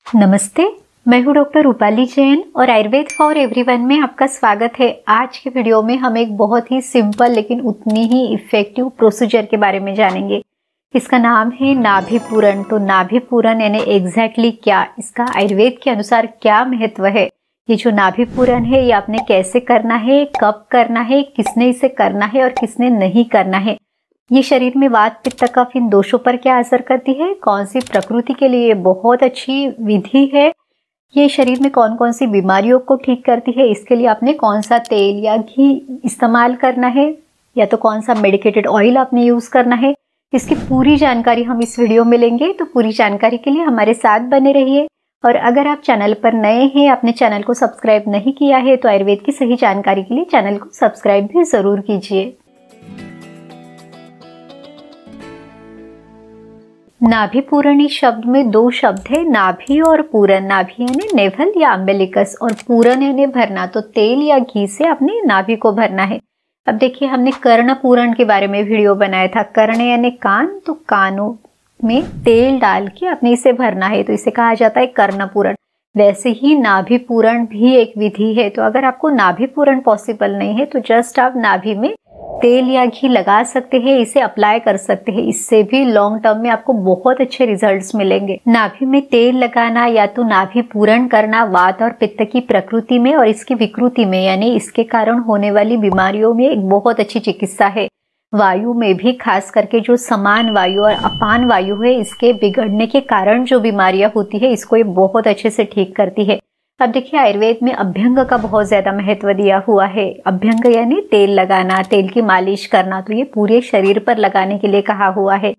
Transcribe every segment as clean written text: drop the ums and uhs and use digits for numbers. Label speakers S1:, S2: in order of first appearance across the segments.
S1: नमस्ते, मैं हूँ डॉक्टर रूपाली जैन और आयुर्वेद फॉर एवरीवन में आपका स्वागत है। आज के वीडियो में हम एक बहुत ही सिंपल लेकिन उतनी ही इफेक्टिव प्रोसीजर के बारे में जानेंगे। इसका नाम है नाभि पूरण। तो नाभि पूरण यानी एग्जैक्टली क्या, इसका आयुर्वेद के अनुसार क्या महत्व है, ये जो नाभि पूरण है ये आपने कैसे करना है, कब करना है, किसने इसे करना है और किसने नहीं करना है, ये शरीर में वात पित्त कफ इन दोषों पर क्या असर करती है, कौन सी प्रकृति के लिए बहुत अच्छी विधि है, ये शरीर में कौन कौन सी बीमारियों को ठीक करती है, इसके लिए आपने कौन सा तेल या घी इस्तेमाल करना है या तो कौन सा मेडिकेटेड ऑयल आपने यूज करना है, इसकी पूरी जानकारी हम इस वीडियो में लेंगे। तो पूरी जानकारी के लिए हमारे साथ बने रहिए। और अगर आप चैनल पर नए हैं, आपने चैनल को सब्सक्राइब नहीं किया है, तो आयुर्वेद की सही जानकारी के लिए चैनल को सब्सक्राइब भी जरूर कीजिए। नाभि पूरण इस शब्द में दो शब्द है, नाभि और पूरण। नाभि यानी नेवल या अम्बिलिकस और पूरण यानी भरना। तो तेल या घी से अपने नाभि को भरना है। अब देखिए, हमने कर्ण पूरण के बारे में वीडियो बनाया था। कर्ण यानी कान, तो कानों में तेल डाल के अपने इसे भरना है, तो इसे कहा जाता है कर्ण पूरण। वैसे ही नाभि पूरण भी एक विधि है। तो अगर आपको नाभि पूरण पॉसिबल नहीं है तो जस्ट आप नाभि में तेल या घी लगा सकते हैं, इसे अप्लाई कर सकते हैं। इससे भी लॉन्ग टर्म में आपको बहुत अच्छे रिजल्ट्स मिलेंगे। नाभि में तेल लगाना या तो नाभि पूरण करना वात और पित्त की प्रकृति में और इसकी विकृति में यानी इसके कारण होने वाली बीमारियों में एक बहुत अच्छी चिकित्सा है। वायु में भी खास करके जो समान वायु और अपान वायु है, इसके बिगड़ने के कारण जो बीमारियां होती है, इसको ये बहुत अच्छे से ठीक करती है। अब देखिए, आयुर्वेद में अभ्यंग का बहुत ज्यादा महत्व दिया हुआ है। अभ्यंग यानी तेल लगाना, तेल की मालिश करना, तो ये पूरे शरीर पर लगाने के लिए कहा हुआ है।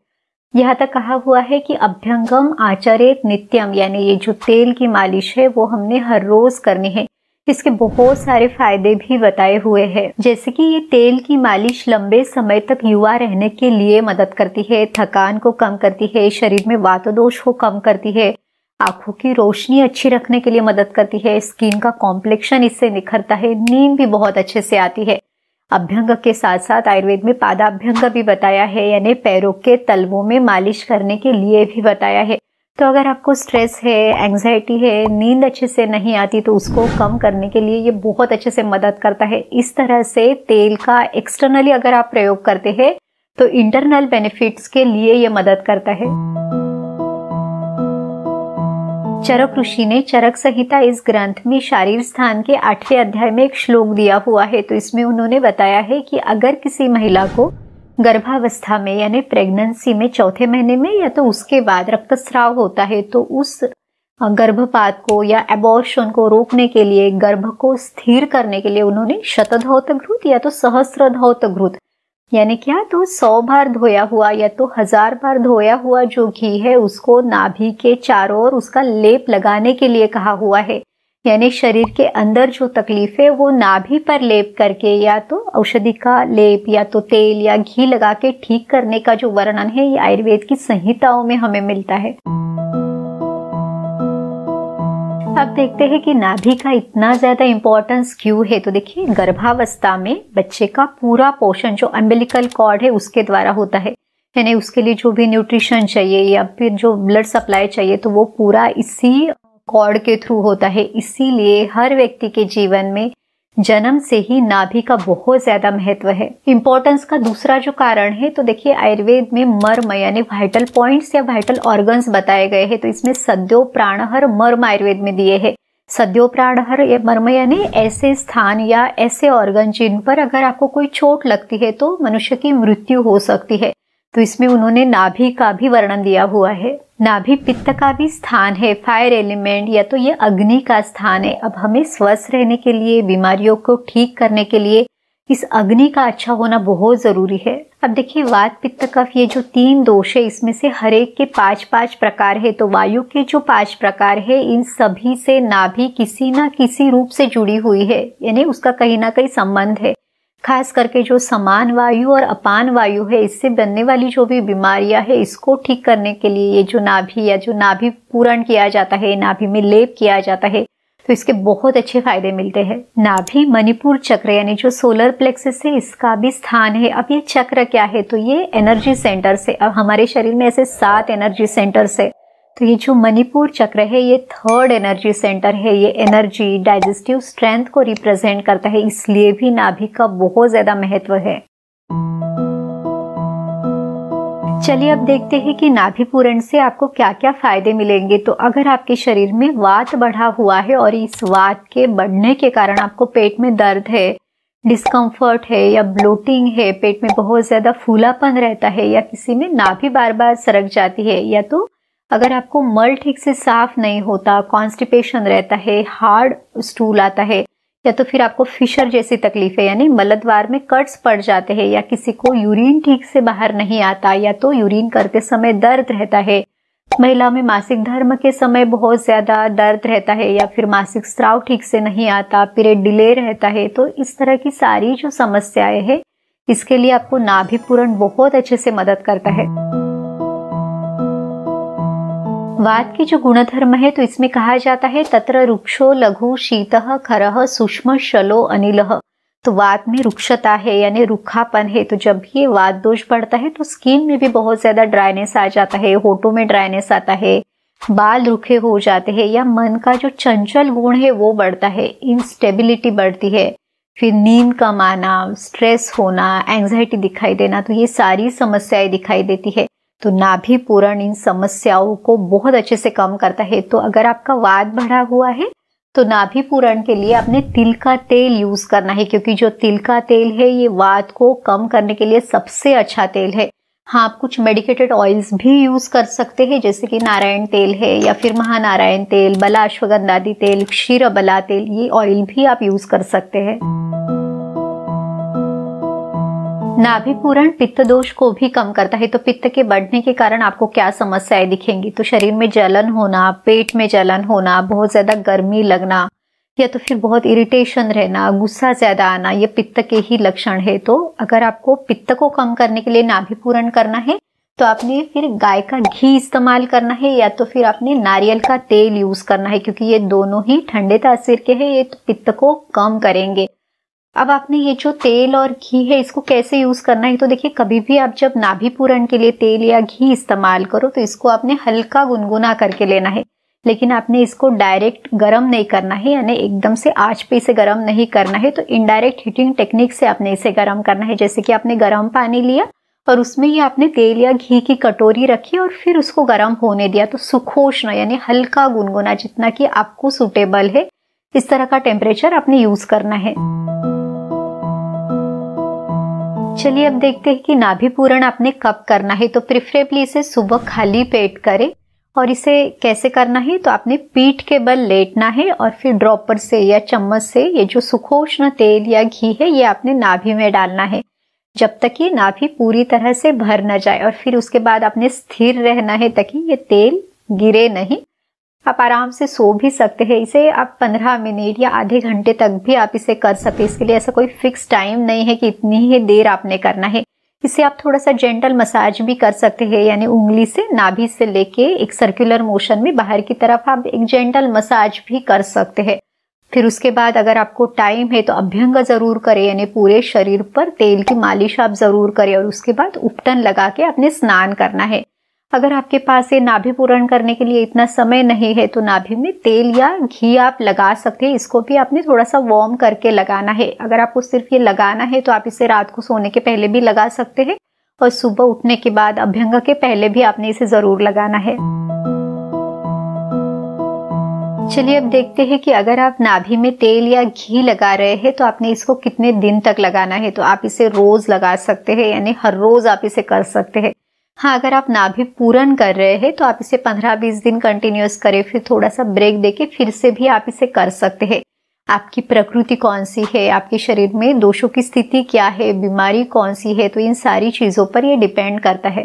S1: यहाँ तक कहा हुआ है कि अभ्यंगम आचरेत नित्यम, यानी ये जो तेल की मालिश है वो हमने हर रोज करनी है। इसके बहुत सारे फायदे भी बताए हुए हैं, जैसे कि ये तेल की मालिश लंबे समय तक युवा रहने के लिए मदद करती है, थकान को कम करती है, शरीर में वातदोष को कम करती है, आंखों की रोशनी अच्छी रखने के लिए मदद करती है, स्किन का कॉम्प्लेक्शन इससे निखरता है, नींद भी बहुत अच्छे से आती है। अभ्यंग के साथ साथ आयुर्वेद में पादाभ्यंग भी बताया है, यानी पैरों के तलवों में मालिश करने के लिए भी बताया है। तो अगर आपको स्ट्रेस है, एंग्जाइटी है, नींद अच्छे से नहीं आती, तो उसको कम करने के लिए ये बहुत अच्छे से मदद करता है। इस तरह से तेल का एक्सटर्नली अगर आप प्रयोग करते हैं तो इंटरनल बेनिफिट्स के लिए ये मदद करता है। चरक ऋषि ने चरक संहिता इस ग्रंथ में शारीर स्थान के 8वें अध्याय में एक श्लोक दिया हुआ है। तो इसमें उन्होंने बताया है कि अगर किसी महिला को गर्भावस्था में यानी प्रेगनेंसी में चौथे महीने में या तो उसके बाद रक्तस्राव होता है, तो उस गर्भपात को या एबॉर्शन को रोकने के लिए, गर्भ को स्थिर करने के लिए उन्होंने शतधौत घृत या तो सहस्रधौत घृत यानी क्या, तो 100 बार धोया हुआ या तो 1000 बार धोया हुआ जो घी है उसको नाभि के चारों ओर उसका लेप लगाने के लिए कहा हुआ है। यानी शरीर के अंदर जो तकलीफ है वो नाभि पर लेप करके या तो औषधि का लेप या तो तेल या घी लगा के ठीक करने का जो वर्णन है, ये आयुर्वेद की संहिताओं में हमें मिलता है। अब देखते हैं कि नाभि का इतना ज्यादा इंपॉर्टेंस क्यों है। तो देखिए, गर्भावस्था में बच्चे का पूरा पोषण जो अम्बिलिकल कॉर्ड है उसके द्वारा होता है, यानी उसके लिए जो भी न्यूट्रिशन चाहिए या फिर जो ब्लड सप्लाई चाहिए तो वो पूरा इसी कॉर्ड के थ्रू होता है। इसीलिए हर व्यक्ति के जीवन में जन्म से ही नाभि का बहुत ज्यादा महत्व है। इंपॉर्टेंस का दूसरा जो कारण है, तो देखिए आयुर्वेद में मर्म यानी वाइटल पॉइंट्स या वाइटल ऑर्गन्स बताए गए हैं। तो इसमें सद्यो प्राणहर मर्म आयुर्वेद में दिए हैं। सद्यो प्राणहर या मर्म यानी ऐसे स्थान या ऐसे ऑर्गन जिन पर अगर आपको कोई चोट लगती है तो मनुष्य की मृत्यु हो सकती है। तो इसमें उन्होंने नाभि का भी वर्णन दिया हुआ है। नाभि पित्त का भी स्थान है, फायर एलिमेंट या तो ये अग्नि का स्थान है। अब हमें स्वस्थ रहने के लिए, बीमारियों को ठीक करने के लिए इस अग्नि का अच्छा होना बहुत जरूरी है। अब देखिए, वात पित्त कफ ये जो 3 दोष है, इसमें से हर एक के 5-5 प्रकार है। तो वायु के जो 5 प्रकार है, इन सभी से नाभि किसी न किसी रूप से जुड़ी हुई है, यानी उसका कहीं ना कहीं संबंध है। खास करके जो समान वायु और अपान वायु है, इससे बनने वाली जो भी बीमारियां है, इसको ठीक करने के लिए ये जो नाभि या जो नाभि पूरण किया जाता है, नाभि में लेप किया जाता है, तो इसके बहुत अच्छे फायदे मिलते हैं। नाभि मणिपुर चक्र यानी जो सोलर प्लेक्सस है, इसका भी स्थान है। अब ये चक्र क्या है, तो ये एनर्जी सेंटर से, अब हमारे शरीर में ऐसे 7 एनर्जी सेंटर्स है। तो ये जो मणिपुर चक्र है ये थर्ड एनर्जी सेंटर है, ये एनर्जी डाइजेस्टिव स्ट्रेंथ को रिप्रेजेंट करता है, इसलिए भी नाभि का बहुत ज्यादा महत्व है। चलिए अब देखते हैं कि नाभि पूरण से आपको क्या क्या फायदे मिलेंगे। तो अगर आपके शरीर में वात बढ़ा हुआ है और इस वात के बढ़ने के कारण आपको पेट में दर्द है, डिस्कम्फर्ट है या ब्लोटिंग है, पेट में बहुत ज्यादा फूलापन रहता है या किसी में नाभि बार बार सरक जाती है, या तो अगर आपको मल ठीक से साफ नहीं होता, कॉन्स्टिपेशन रहता है, हार्ड स्टूल आता है, या तो फिर आपको फिशर जैसी तकलीफें यानी मलद्वार में कट्स पड़ जाते हैं, या किसी को यूरिन ठीक से बाहर नहीं आता, या तो यूरिन करते समय दर्द रहता है, महिला में मासिक धर्म के समय बहुत ज्यादा दर्द रहता है, या फिर मासिक स्राव ठीक से नहीं आता, पीरियड डिले रहता है, तो इस तरह की सारी जो समस्याएं हैं इसके लिए आपको नाभि पूरण बहुत अच्छे से मदद करता है। वात की जो गुणधर्म है तो इसमें कहा जाता है तत्र रुक्षो लघु शीतः खरः सूक्ष्म शलो अनिलः। तो वात में रुक्षता है यानी रुखापन है, तो जब भी ये वात दोष बढ़ता है तो स्किन में भी बहुत ज्यादा ड्राइनेस आ जाता है, होठों में ड्राइनेस आता है, बाल रुखे हो जाते हैं, या मन का जो चंचल गुण है वो बढ़ता है, इंस्टेबिलिटी बढ़ती है, फिर नींद कम आना, स्ट्रेस होना, एंजाइटी दिखाई देना, तो ये सारी समस्याएं दिखाई देती है। तो नाभि पूरण इन समस्याओं को बहुत अच्छे से कम करता है। तो अगर आपका वात बढ़ा हुआ है तो नाभि पूरण के लिए आपने तिल का तेल यूज करना है, क्योंकि जो तिल का तेल है ये वात को कम करने के लिए सबसे अच्छा तेल है। हाँ, आप कुछ मेडिकेटेड ऑयल्स भी यूज कर सकते हैं, जैसे कि नारायण तेल है या फिर महानारायण तेल, बला अश्वगंधादि तेल, क्षीर बला तेल, ये ऑयल भी आप यूज कर सकते हैं। नाभि पूरण पित्त दोष को भी कम करता है। तो पित्त के बढ़ने के कारण आपको क्या समस्याएं दिखेंगी, तो शरीर में जलन होना, पेट में जलन होना, बहुत ज्यादा गर्मी लगना, या तो फिर बहुत इरिटेशन रहना, गुस्सा ज्यादा आना, ये पित्त के ही लक्षण है। तो अगर आपको पित्त को कम करने के लिए नाभि पूरण करना है तो आपने फिर गाय का घी इस्तेमाल करना है, या तो फिर आपने नारियल का तेल यूज करना है, क्योंकि ये दोनों ही ठंडे तासीर के हैं, ये तो पित्त को कम करेंगे। अब आपने ये जो तेल और घी है इसको कैसे यूज करना है, तो देखिए कभी भी आप जब नाभि पूरण के लिए तेल या घी इस्तेमाल करो तो इसको आपने हल्का गुनगुना करके लेना है, लेकिन आपने इसको डायरेक्ट गरम नहीं करना है, यानी एकदम से आंच पे इसे गरम नहीं करना है। तो इनडायरेक्ट हीटिंग टेक्निक से आपने इसे गरम करना है, जैसे कि आपने गरम पानी लिया और उसमें ये आपने तेल या घी की कटोरी रखी और फिर उसको गर्म होने दिया, तो सुखोष्ण यानी हल्का गुनगुना, जितना कि आपको सुटेबल है इस तरह का टेम्परेचर आपने यूज करना है। चलिए अब देखते हैं कि नाभि पूरण आपने कब करना है। तो प्रिफरेबली इसे सुबह खाली पेट करें, और इसे कैसे करना है, तो आपने पीठ के बल लेटना है और फिर ड्रॉपर से या चम्मच से ये जो सुखोष्ण तेल या घी है ये आपने नाभि में डालना है जब तक ये नाभि पूरी तरह से भर न जाए, और फिर उसके बाद आपने स्थिर रहना है ताकि ये तेल गिरे नहीं। आप आराम से सो भी सकते हैं। इसे आप 15 मिनट या आधे घंटे तक भी आप इसे कर सकते हैं। इसके लिए ऐसा कोई फिक्स टाइम नहीं है कि इतनी ही देर आपने करना है। इसे आप थोड़ा सा जेंटल मसाज भी कर सकते हैं, यानी उंगली से नाभि से लेके एक सर्कुलर मोशन में बाहर की तरफ आप एक जेंटल मसाज भी कर सकते हैं। फिर उसके बाद अगर आपको टाइम है तो अभ्यंग जरूर करें, यानी पूरे शरीर पर तेल की मालिश आप जरूर करें, और उसके बाद उपटन लगा के आपने स्नान करना है। अगर आपके पास ये नाभि पूरण करने के लिए इतना समय नहीं है तो नाभि में तेल या घी आप लगा सकते हैं। इसको भी आपने थोड़ा सा वार्म करके लगाना है। अगर आपको सिर्फ ये लगाना है तो आप इसे रात को सोने के पहले भी लगा सकते हैं, और सुबह उठने के बाद अभ्यंग के पहले भी आपने इसे जरूर लगाना है। चलिए अब देखते हैं कि अगर आप नाभि में तेल या घी लगा रहे हैं तो आपने इसको कितने दिन तक लगाना है। तो आप इसे रोज लगा सकते हैं, यानी हर रोज आप इसे कर सकते हैं। हाँ, अगर आप नाभि पूरण कर रहे हैं तो आप इसे 15-20 दिन कंटिन्यूअस करें, फिर थोड़ा सा ब्रेक देके फिर से भी आप इसे कर सकते हैं। आपकी प्रकृति कौन सी है, आपके शरीर में दोषों की स्थिति क्या है, बीमारी कौन सी है, तो इन सारी चीजों पर ये डिपेंड करता है।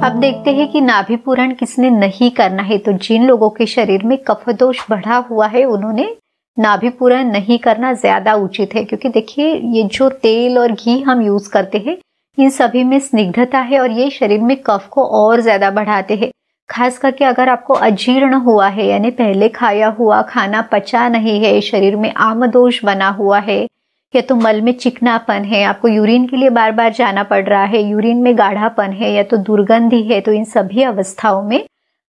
S1: अब देखते हैं कि नाभि पूरण किसने नहीं करना है। तो जिन लोगों के शरीर में कफ दोष बढ़ा हुआ है उन्होंने नाभि पूरण नहीं करना ज्यादा उचित है, क्योंकि देखिए ये जो तेल और घी हम यूज करते हैं इन सभी में स्निग्धता है और ये शरीर में कफ को और ज्यादा बढ़ाते हैं। खास करके अगर आपको अजीर्ण हुआ है, यानी पहले खाया हुआ खाना पचा नहीं है, शरीर में आमदोष बना हुआ है, या तो मल में चिकनापन है, आपको यूरिन के लिए बार बार जाना पड़ रहा है, यूरिन में गाढ़ापन है या तो दुर्गंधी है, तो इन सभी अवस्थाओं में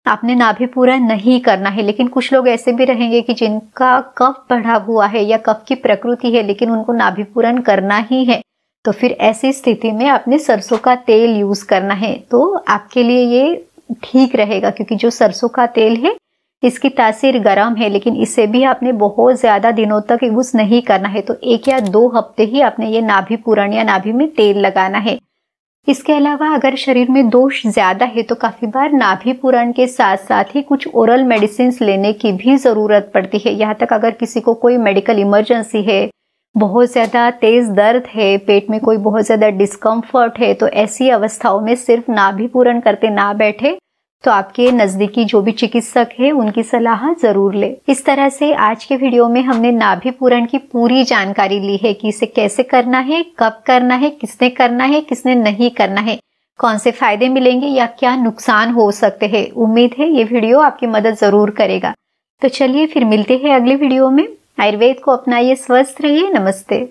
S1: आपने नाभि पूरण नहीं करना है। लेकिन कुछ लोग ऐसे भी रहेंगे कि जिनका कफ बढ़ा हुआ है या कफ की प्रकृति है लेकिन उनको नाभि पूरण करना ही है, तो फिर ऐसी स्थिति में आपने सरसों का तेल यूज करना है, तो आपके लिए ये ठीक रहेगा। क्योंकि जो सरसों का तेल है इसकी तासीर गर्म है, लेकिन इसे भी आपने बहुत ज्यादा दिनों तक यूज नहीं करना है, तो 1 या 2 हफ्ते ही आपने ये नाभि पूरण या नाभि में तेल लगाना है। इसके अलावा अगर शरीर में दोष ज्यादा है तो काफी बार नाभि पूरण के साथ साथ ही कुछ ओरल मेडिसिन लेने की भी जरूरत पड़ती है। यहाँ तक अगर किसी को कोई मेडिकल इमरजेंसी है, बहुत ज्यादा तेज दर्द है, पेट में कोई बहुत ज्यादा डिस्कम्फर्ट है, तो ऐसी अवस्थाओं में सिर्फ नाभि पूरण करते ना बैठे, तो आपके नजदीकी जो भी चिकित्सक है उनकी सलाह जरूर ले। इस तरह से आज के वीडियो में हमने नाभि पूरण की पूरी जानकारी ली है कि इसे कैसे करना है, कब करना है, किसने करना है, किसने नहीं करना है, कौन से फायदे मिलेंगे या क्या नुकसान हो सकते हैं। उम्मीद है ये वीडियो आपकी मदद जरूर करेगा। तो चलिए फिर मिलते हैं अगले वीडियो में। आयुर्वेद को अपनाइए, स्वस्थ रहिए। नमस्ते।